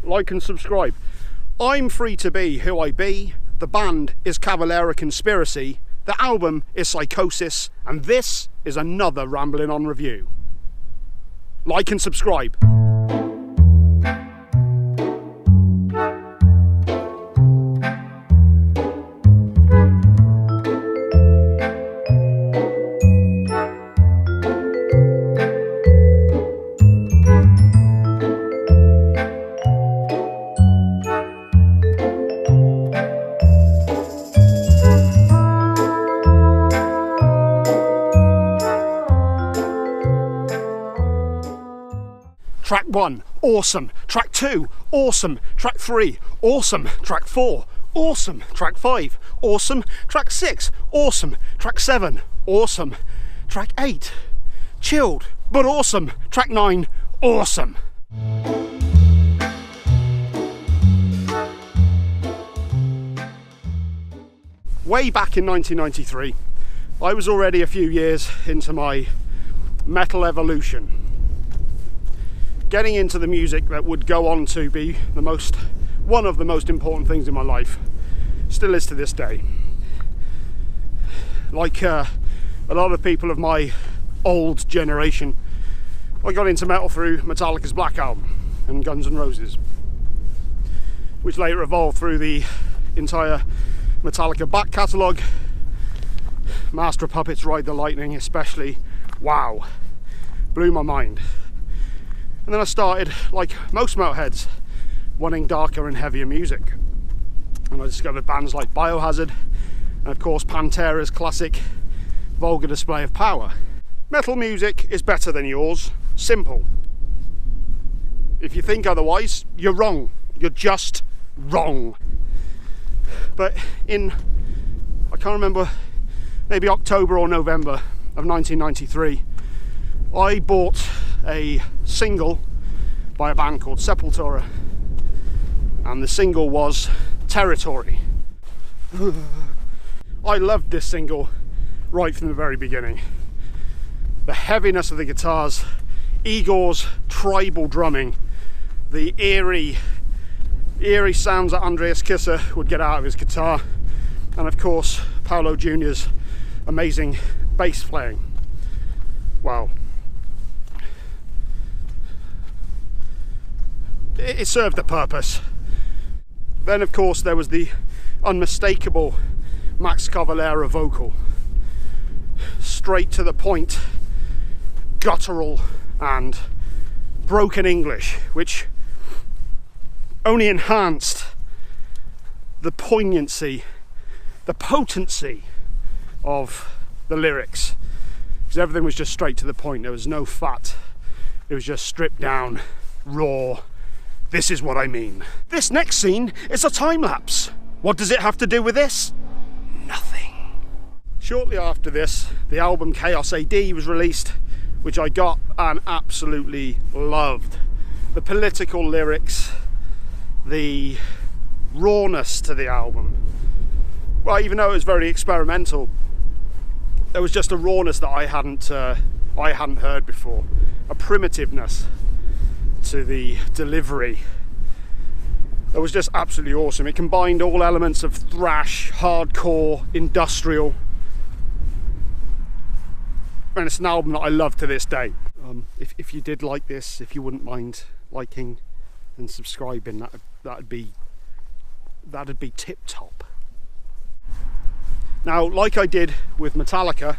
like and subscribe. I'm free to be who I be. The band is Cavalera Conspiracy. The album is Psychosis. And this is another Ramblin' On review. Like and subscribe. Track 1, awesome. Track 2, awesome. Track 3, awesome. Track 4, awesome. Track 5, awesome. Track 6, awesome. Track 7, awesome. Track 8, chilled but awesome. Track 9, awesome. Way back in 1993, I was already a few years into my metal evolution, getting into the music that would go on to be one of the most important things in my life. Still is to this day. Like a lot of people of my old generation, I got into metal through Metallica's Black Album and Guns N' Roses, which later evolved through the entire Metallica back catalogue. Master of Puppets' Ride the Lightning especially, wow, blew my mind. And then I started, like most metalheads, wanting darker and heavier music. And I discovered bands like Biohazard and of course Pantera's classic Vulgar Display of Power. Metal music is better than yours, simple. If you think otherwise, you're wrong. You're just wrong. But I can't remember, maybe October or November of 1993, I bought a single by a band called Sepultura, and the single was Territory. I loved this single right from the very beginning. The heaviness of the guitars, Igor's tribal drumming, the eerie sounds that Andreas Kisser would get out of his guitar, and of course Paolo Jr.'s amazing bass playing. Wow. It served a purpose. Then of course there was the unmistakable Max Cavalera vocal. Straight to the point, guttural and broken English, which only enhanced the poignancy, the potency of the lyrics. Because everything was just straight to the point. There was no fat. It was just stripped down, raw. This is what I mean. This next scene is a time lapse. What does it have to do with this? Nothing. Shortly after this, the album Chaos AD was released, which I got and absolutely loved. The political lyrics, the rawness to the album. Well, even though it was very experimental, there was just a rawness that I hadn't heard before. A primitiveness to the delivery that was just absolutely awesome. It combined all elements of thrash, hardcore, industrial, and it's an album that I love to this day. If you did like this, if you wouldn't mind liking and subscribing, that'd be tip top. Now, like I did with Metallica,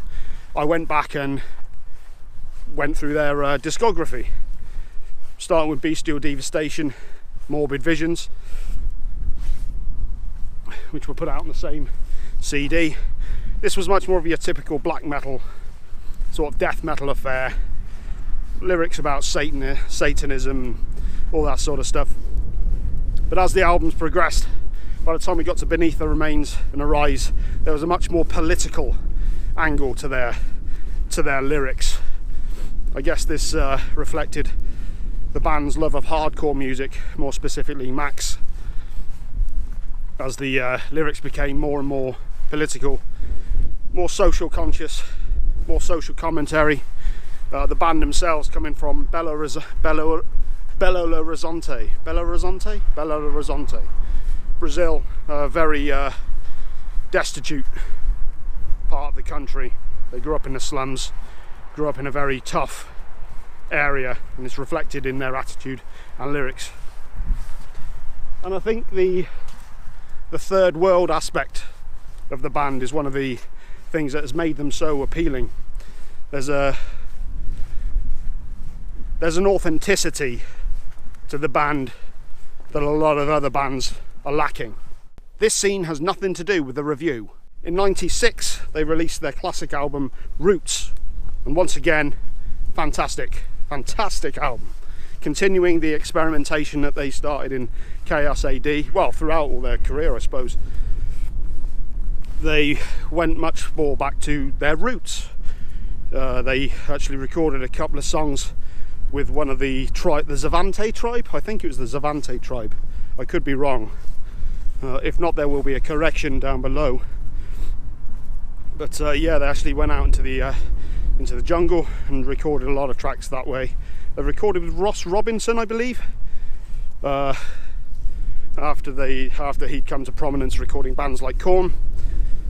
I went back and went through their discography, starting with Bestial Devastation, Morbid Visions, which were put out on the same CD. This was much more of your typical black metal, sort of death metal affair. Lyrics about Satanism, all that sort of stuff. But as the albums progressed, by the time we got to Beneath the Remains and Arise, there was a much more political angle to their lyrics. I guess this reflected the band's love of hardcore music, more specifically Max, as the lyrics became more and more political, more social conscious, more social commentary. The band themselves coming from Belarus, Belo Horizonte, Brazil, a very destitute part of the country. They grew up in the slums, grew up in a very tough area, and it's reflected in their attitude and lyrics. And I think the third world aspect of the band is one of the things that has made them so appealing. There's an authenticity to the band that a lot of other bands are lacking. This scene has nothing to do with the review. In '96 they released their classic album Roots, and once again, fantastic album, continuing the experimentation that they started in Chaos AD, well, throughout all their career, I suppose. They went much more back to their roots. They actually recorded a couple of songs with one of the Zavante tribe. I think it was the Zavante tribe. I could be wrong. If not, there will be a correction down below. But yeah, they actually went out into the jungle and recorded a lot of tracks that way. They recorded with Ross Robinson, I believe, after he'd come to prominence recording bands like Korn.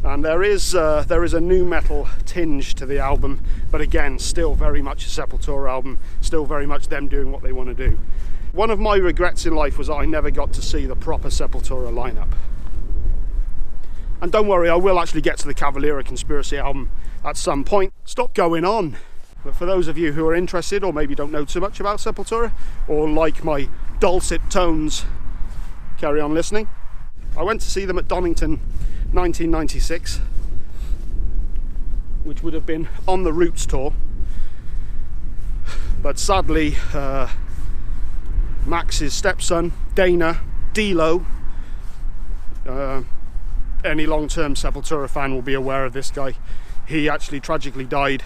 And there is a nu metal tinge to the album, but again, still very much a Sepultura album, still very much them doing what they want to do. One of my regrets in life was that I never got to see the proper Sepultura lineup. And don't worry, I will actually get to the Cavalera Conspiracy album at some point. Stop going on. But for those of you who are interested, or maybe don't know too much about Sepultura, or like my dulcet tones, carry on listening. I went to see them at Donington 1996, which would have been on the Roots tour, but sadly Max's stepson Dana D'Lo, any long-term Sepultura fan will be aware of this guy. He actually tragically died,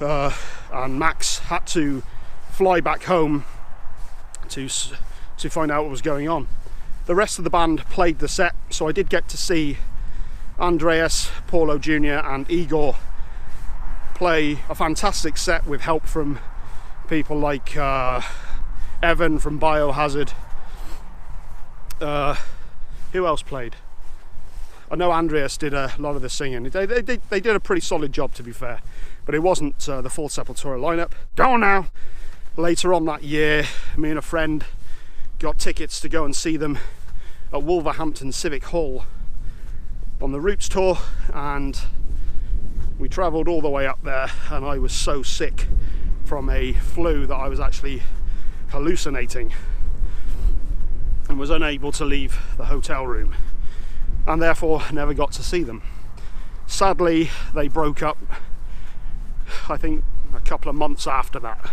and Max had to fly back home to find out what was going on. The rest of the band played the set, so I did get to see Andreas, Paulo Jr. and Igor play a fantastic set with help from people like Evan from Biohazard. Who else played? I know Andreas did a lot of the singing. They did a pretty solid job, to be fair, but it wasn't the full Sepultura lineup. Go on now! Later on that year, me and a friend got tickets to go and see them at Wolverhampton Civic Hall on the Roots tour, and we travelled all the way up there, and I was so sick from a flu that I was actually hallucinating and was unable to leave the hotel room, and therefore never got to see them. Sadly, they broke up, I think, a couple of months after that,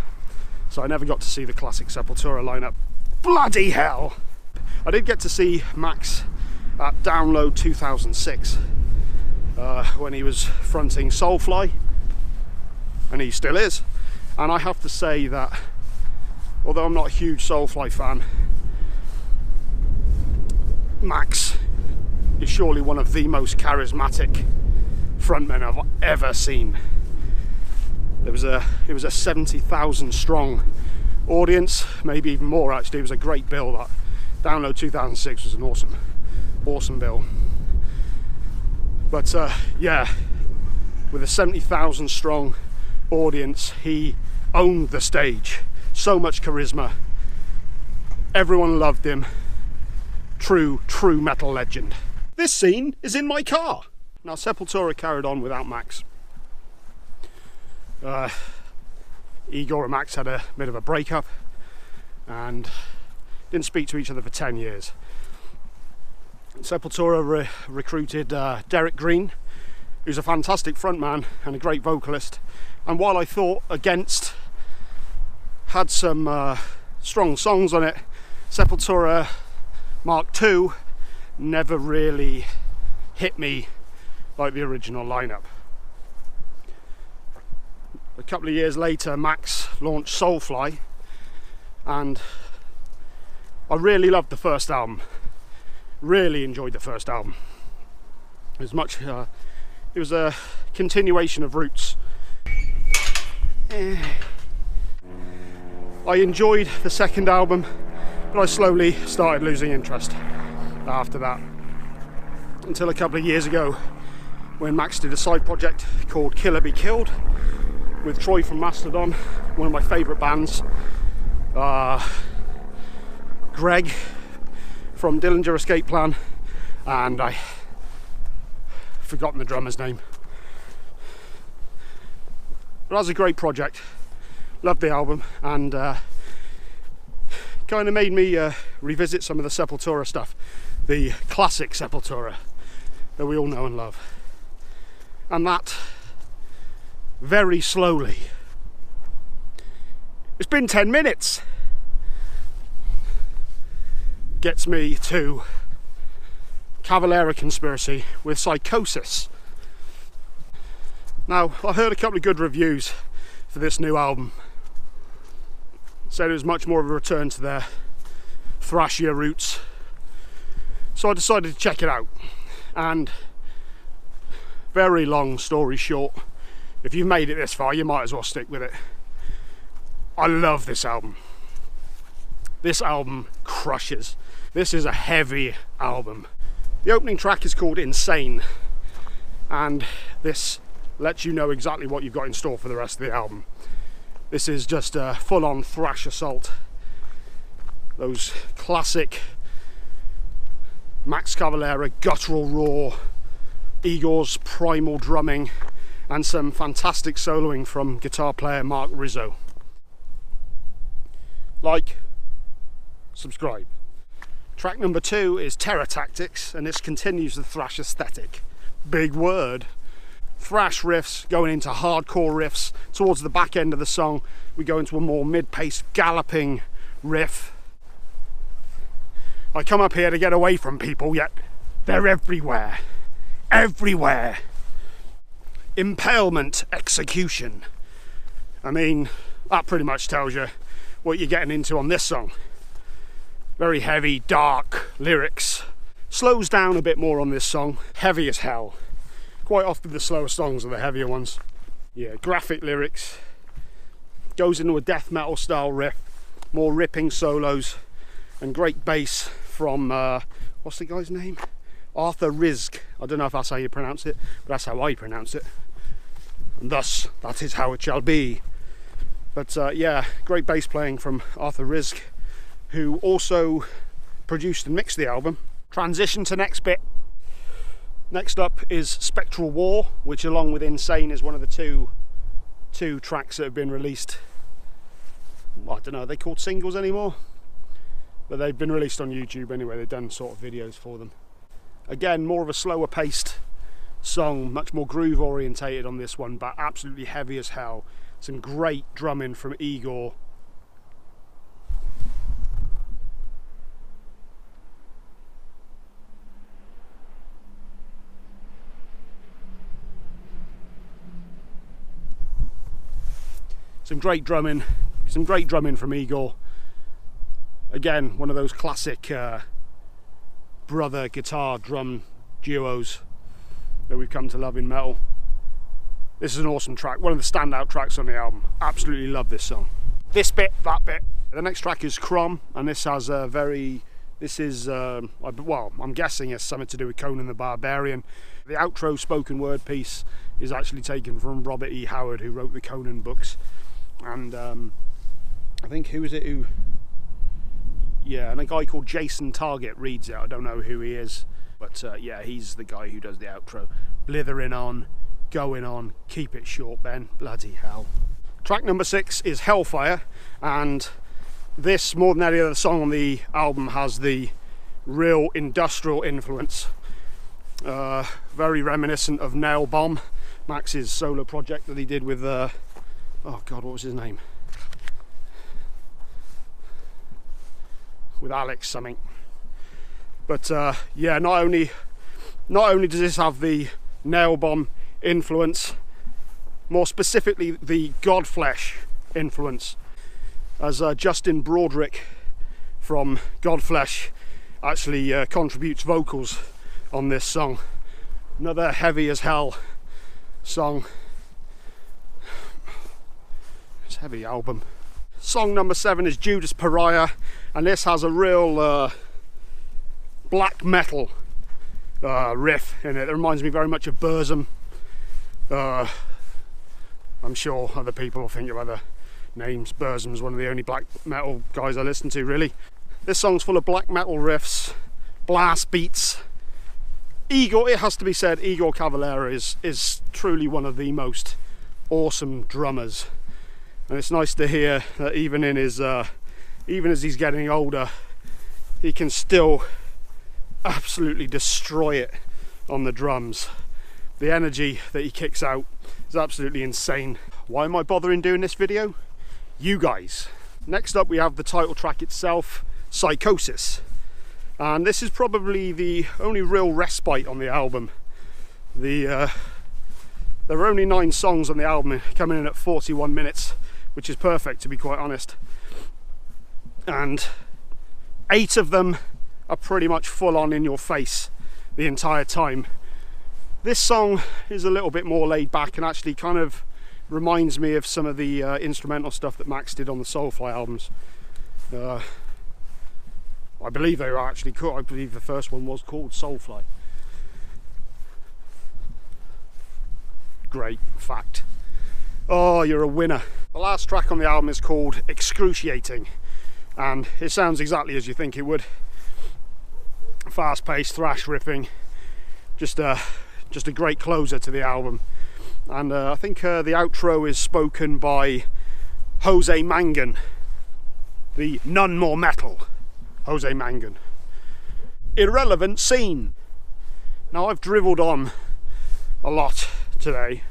so I never got to see the classic Sepultura lineup. Bloody hell! I did get to see Max at Download 2006 when he was fronting Soulfly, and he still is. And I have to say that, although I'm not a huge Soulfly fan, Max is surely one of the most charismatic frontmen I've ever seen. It was a 70,000 strong audience, maybe even more actually. It was a great bill. That Download 2006 was an awesome bill. But yeah, with a 70,000 strong audience, he owned the stage. So much charisma, everyone loved him. True metal legend. This scene is in my car. Now, Sepultura carried on without Max. Igor and Max had a bit of a breakup and didn't speak to each other for 10 years. Sepultura recruited Derek Green, who's a fantastic frontman and a great vocalist, and while I thought Against had some strong songs on it, Sepultura Mark II never really hit me like the original lineup. A couple of years later, Max launched Soulfly, and I really loved the first album. Really enjoyed the first album. It was much. It was a continuation of Roots. I I enjoyed the second album, but I slowly started losing interest after that. Until a couple of years ago, when Max did a side project called Killer Be Killed with Troy from Mastodon, one of my favourite bands, Greg from Dillinger Escape Plan, and I've forgotten the drummer's name. But that was a great project. Loved the album, and kind of made me revisit some of the Sepultura stuff, the classic Sepultura that we all know and love. And that, very slowly, it's been 10 minutes, gets me to Cavalera Conspiracy with Psychosis. Now, I heard a couple of good reviews for this new album. Said it was much more of a return to their thrashier roots. So I decided to check it out. And very long story short, if you've made it this far, you might as well stick with it. I love this album. This album crushes. This is a heavy album. The opening track is called Insane, and this lets you know exactly what you've got in store for the rest of the album. This is just a full-on thrash assault. Those classic Max Cavalera guttural roar, Igor's primal drumming, and some fantastic soloing from guitar player Mark Rizzo. Like, subscribe. Track number 2 is Terror Tactics, and this continues the thrash aesthetic. Big word. Thrash riffs going into hardcore riffs. Towards the back end of the song, we go into a more mid-paced galloping riff. I come up here to get away from people, yet they're everywhere. Everywhere. Impalement, execution. I mean, that pretty much tells you what you're getting into on this song. Very heavy, dark lyrics. Slows down a bit more on this song. Heavy as hell. Quite often the slower songs are the heavier ones. Yeah, graphic lyrics. Goes into a death metal style riff. More ripping solos. And great bass from, what's the guy's name? Arthur Rizk. I don't know if that's how you pronounce it, but that's how I pronounce it. And thus, that is how it shall be. But yeah, great bass playing from Arthur Rizk, who also produced and mixed the album. Transition to next bit. Next up is Spectral War, which along with Insane is one of the two tracks that have been released. Well, I don't know, are they called singles anymore? But they've been released on YouTube anyway, they've done sort of videos for them. Again, more of a slower paced song, much more groove orientated on this one, but absolutely heavy as hell. Some great drumming from Igor. Some great drumming from Igor. Again, one of those classic brother guitar drum duos that we've come to love in metal. This is an awesome track, one of the standout tracks on the album. Absolutely love this song. This bit, that bit. The next track is Crom, and this has a very, well, I'm guessing it's something to do with Conan the Barbarian. The outro spoken word piece is actually taken from Robert E. Howard, who wrote the Conan books. And I think, who is it who, yeah, and a guy called Jason Target reads it. I don't know who he is, but yeah, he's the guy who does the outro. Blithering on, going on, keep it short, Ben, bloody hell. Track number 6 is Hellfire, and this, more than any other song on the album, has the real industrial influence. Very reminiscent of Nail Bomb, Max's solo project that he did with, oh god, what was his name? With Alex something. But yeah, not only does this have the Nail Bomb influence, more specifically the Godflesh influence, as Justin Broadrick from Godflesh actually contributes vocals on this song. Another heavy as hell song. It's a heavy album. Song number 7 is Judas Pariah, and this has a real black metal riff in it. It reminds me very much of Burzum. I'm sure other people will think of other names. Burzum's one of the only black metal guys I listen to, really. This song's full of black metal riffs, blast beats. Igor, it has to be said, Igor Cavalera is truly one of the most awesome drummers, and it's nice to hear that even in his even as he's getting older, he can still absolutely destroy it on the drums. The energy that he kicks out is absolutely insane. Why am I bothering doing this video? You guys. Next up we have the title track itself, Psychosis. And this is probably the only real respite on the album. There are only 9 songs on the album, coming in at 41 minutes, which is perfect, to be quite honest. And 8 of them are pretty much full on in your face the entire time. This song is a little bit more laid back and actually kind of reminds me of some of the instrumental stuff that Max did on the Soulfly albums. I believe they were actually called, I believe the first one was called Soulfly. Great fact. Oh, you're a winner. The last track on the album is called Excruciating, and it sounds exactly as you think it would. Fast-paced thrash riffing, just a great closer to the album. And I think the outro is spoken by Jose Mangan, the None More Metal Jose Mangan. Irrelevant Scene. Now, I've dribbled on a lot today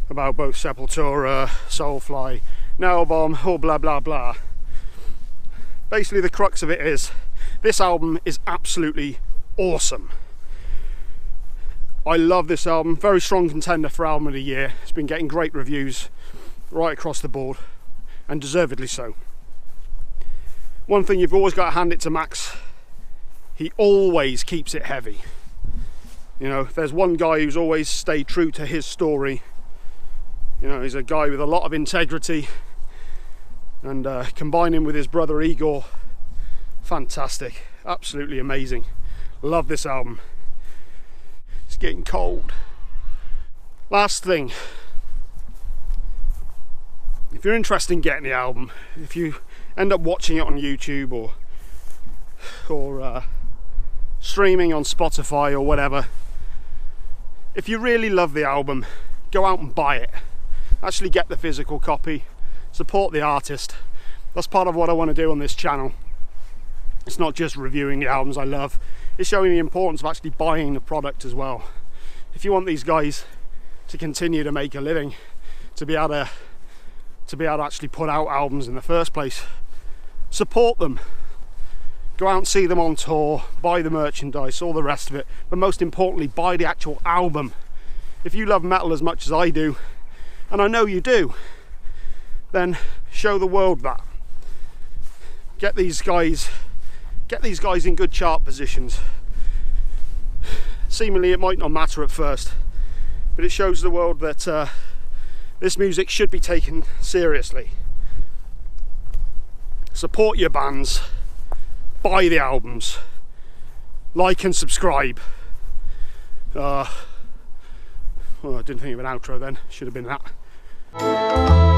about both Sepultura, Soulfly, Nailbomb, or blah blah blah. Basically the crux of it is, this album is absolutely awesome. I love this album, very strong contender for album of the year. It's been getting great reviews right across the board, and deservedly so. One thing you've always got to hand it to Max, he always keeps it heavy. You know, there's one guy who's always stayed true to his story. You know, he's a guy with a lot of integrity, and combining with his brother Igor, fantastic, absolutely amazing. Love this album. It's getting cold. Last thing, if you're interested in getting the album, if you end up watching it on YouTube or streaming on Spotify or whatever, if you really love the album, go out and buy it. Actually get the physical copy, support the artist. That's part of what I want to do on this channel. It's not just reviewing the albums I love, it's showing the importance of actually buying the product as well. If you want these guys to continue to make a living, to be able to actually put out albums in the first place, support them. Go out and see them on tour, buy the merchandise, all the rest of it, but most importantly, buy the actual album. If you love metal as much as I do, and I know you do, then show the world that. Get these guys in good chart positions. Seemingly it might not matter at first, but it shows the world that this music should be taken seriously. Support your bands, buy the albums, like and subscribe. Well, I didn't think of an outro then, should have been that.